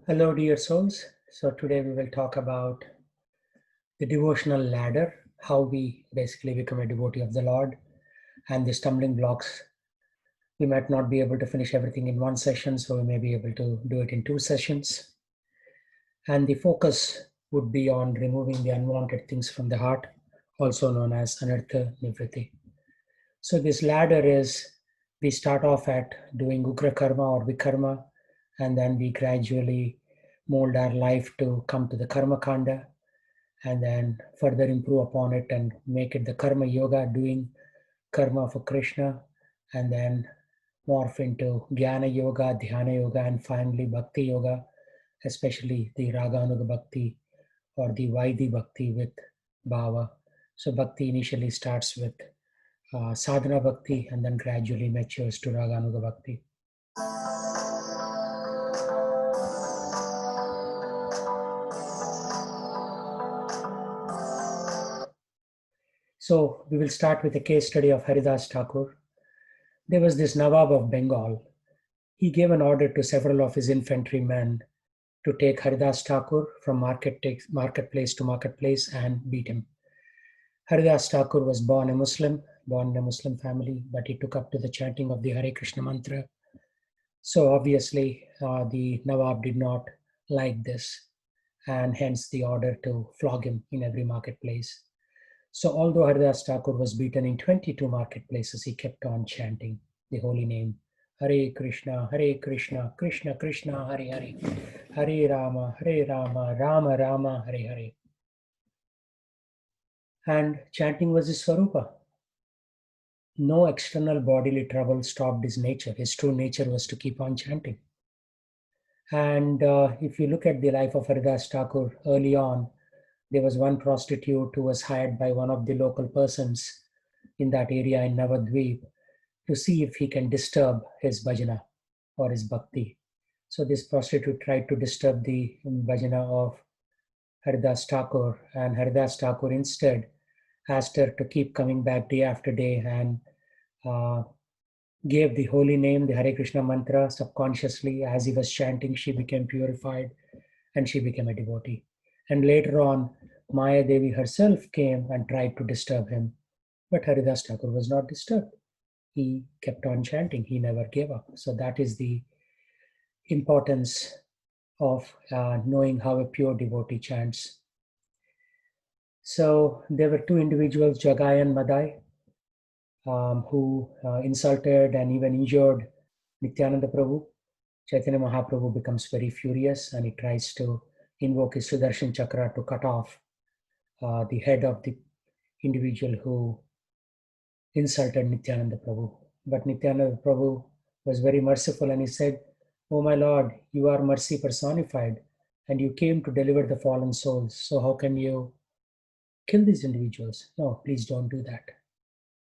Hello, dear souls. So, today we will talk about the devotional ladder, how we basically become a devotee of the Lord, and the stumbling blocks. We might not be able to finish everything in one session, so we may be able to do it in two sessions. And the focus would be on removing the unwanted things from the heart, also known as anartha nivritti. So, this ladder is we start off at doing ugra karma or vikarma, and then we gradually mold our life to come to the karma kanda and then further improve upon it and make it the karma yoga, doing karma for Krishna, and then morph into jnana yoga, dhyana yoga, and finally bhakti yoga, especially the raganuga bhakti or the vaidhi bhakti with bhava. So bhakti initially starts with sadhana bhakti and then gradually matures to raganuga bhakti. So we will start with a case study of Haridas Thakur. There was this Nawab of Bengal. He gave an order to several of his infantrymen to take Haridas Thakur from marketplace to marketplace and beat him. Haridas Thakur was born in a Muslim family, but he took up to the chanting of the Hare Krishna mantra. So obviously, the Nawab did not like this, and hence the order to flog him in every marketplace. So although Haridas Thakur was beaten in 22 marketplaces, he kept on chanting the holy name. Hare Krishna, Krishna Krishna, Hare Hare, Hare Rama, Rama Rama, Hare Hare. And chanting was his swarupa. No external bodily trouble stopped his nature. His true nature was to keep on chanting. And if you look at the life of Haridas Thakur early on, there was one prostitute who was hired by one of the local persons in that area in Navadvip to see if he can disturb his bhajana or his bhakti. So this prostitute tried to disturb the bhajana of Haridas Thakur, and Haridas Thakur instead asked her to keep coming back day after day and uh, gave the holy name, the Hare Krishna mantra subconsciously. As he was chanting, she became purified and she became a devotee. And later on, Maya Devi herself came and tried to disturb him, but Haridas Thakur was not disturbed. He kept on chanting, he never gave up. So that is the importance of knowing how a pure devotee chants. So there were two individuals, Jagai and Madai, who insulted and even injured Nityananda Prabhu. Chaitanya Mahaprabhu becomes very furious and he tries to invoke his Sudarshan Chakra to cut off the head of the individual who insulted Nityananda Prabhu. But Nityananda Prabhu was very merciful and he said, "Oh my Lord, you are mercy personified and you came to deliver the fallen souls. So how can you kill these individuals? No, please don't do that."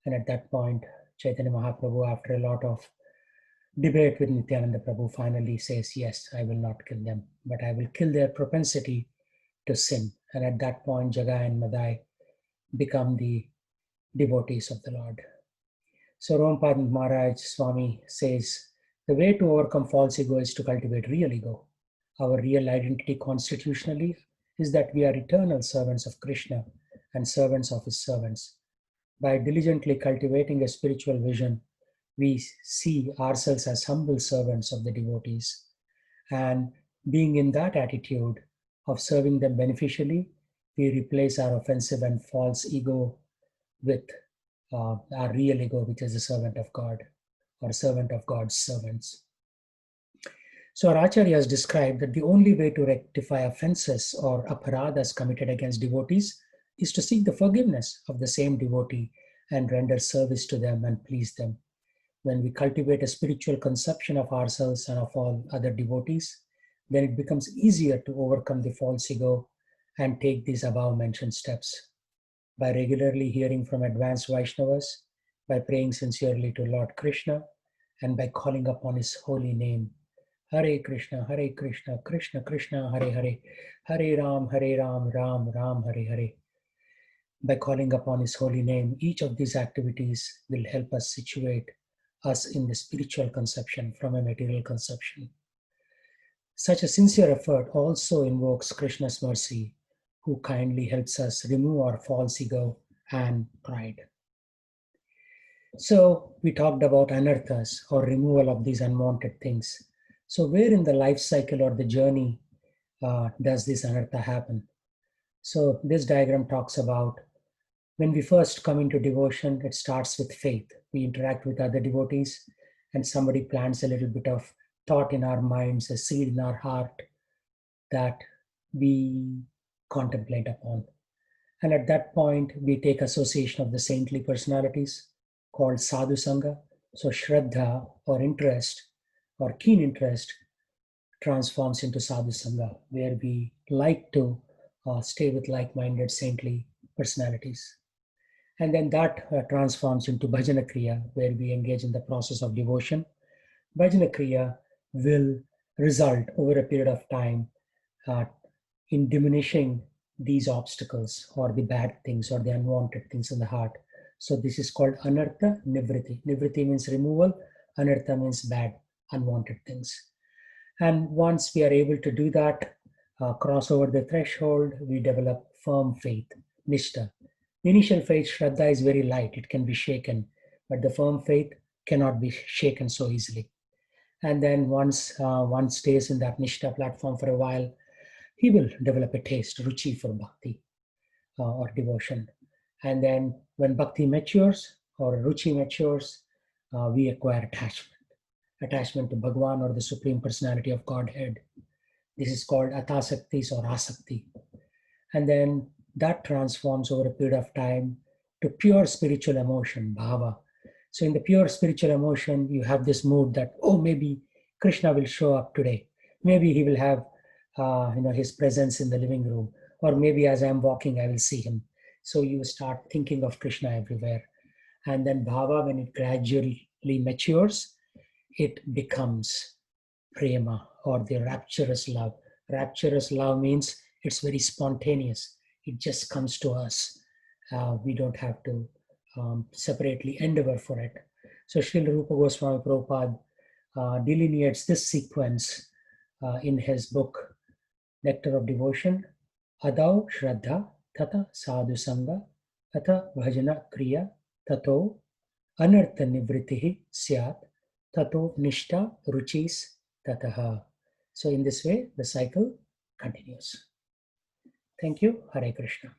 And at that point, Chaitanya Mahaprabhu, after a lot of debate with Nityananda Prabhu, finally says, "Yes, I will not kill them, but I will kill their propensity to sin." And at that point, Jagai and Madai become the devotees of the Lord. So Rompad Maharaj Swami says, the way to overcome false ego is to cultivate real ego. Our real identity constitutionally is that we are eternal servants of Krishna and servants of his servants. By diligently cultivating a spiritual vision, we see ourselves as humble servants of the devotees. And being in that attitude of serving them beneficially, we replace our offensive and false ego with our real ego, which is a servant of God or servant of God's servants. So our Acharya has described that the only way to rectify offenses or aparadhas committed against devotees is to seek the forgiveness of the same devotee and render service to them and please them. When we cultivate a spiritual conception of ourselves and of all other devotees, then it becomes easier to overcome the false ego and take these above mentioned steps. By regularly hearing from advanced Vaishnavas, by praying sincerely to Lord Krishna, and by calling upon his holy name, Hare Krishna, Krishna Krishna, Hare Hare, Hare Ram, Ram Ram, Hare Hare. By calling upon his holy name, each of these activities will help us situate us in the spiritual conception from a material conception. Such a sincere effort also invokes Krishna's mercy, who kindly helps us remove our false ego and pride. So we talked about anarthas, or removal of these unwanted things. So where in the life cycle or the journey does this anartha happen? So this diagram talks about when we first come into devotion, it starts with faith. We interact with other devotees, and somebody plants a little bit of thought in our minds, a seed in our heart that we contemplate upon. And at that point, we take association of the saintly personalities called sadhu sangha. So shraddha, or interest or keen interest, transforms into sadhu sangha, where we like to stay with like-minded saintly personalities. And then that transforms into bhajana kriya, where we engage in the process of devotion. Bhajana kriya will result over a period of time uh, in diminishing these obstacles or the bad things or the unwanted things in the heart. So this is called anartha nivriti. Nivriti means removal, anartha means bad, unwanted things. And once we are able to do that, cross over the threshold, we develop firm faith, nishta. The initial faith, shraddha, is very light, it can be shaken, but the firm faith cannot be shaken so easily. And then once one stays in that nishta platform for a while, he will develop a taste, ruchi for bhakti or devotion. And then when bhakti matures or ruchi matures, we acquire attachment to Bhagwan or the Supreme Personality of Godhead. This is called atasaktis or asakti. And then that transforms over a period of time to pure spiritual emotion, bhava. So in the pure spiritual emotion, you have this mood that, oh, maybe Krishna will show up today. Maybe he will have his presence in the living room. Or maybe as I'm walking, I will see him. So you start thinking of Krishna everywhere. And then bhava, when it gradually matures, it becomes prema, or the rapturous love. Rapturous love means it's very spontaneous. It just comes to us. We don't have to separately endeavor for it. So Srila Rupa Goswami Prabhupada delineates this sequence in his book, Nectar of Devotion. Adau Shraddha Tata Sadhu Sangha Tata Bhajana Kriya Tato Anartha Nivritihi Syat Tato Nishta Ruchis Tataha. So in this way, the cycle continues. Thank you. Hare Krishna.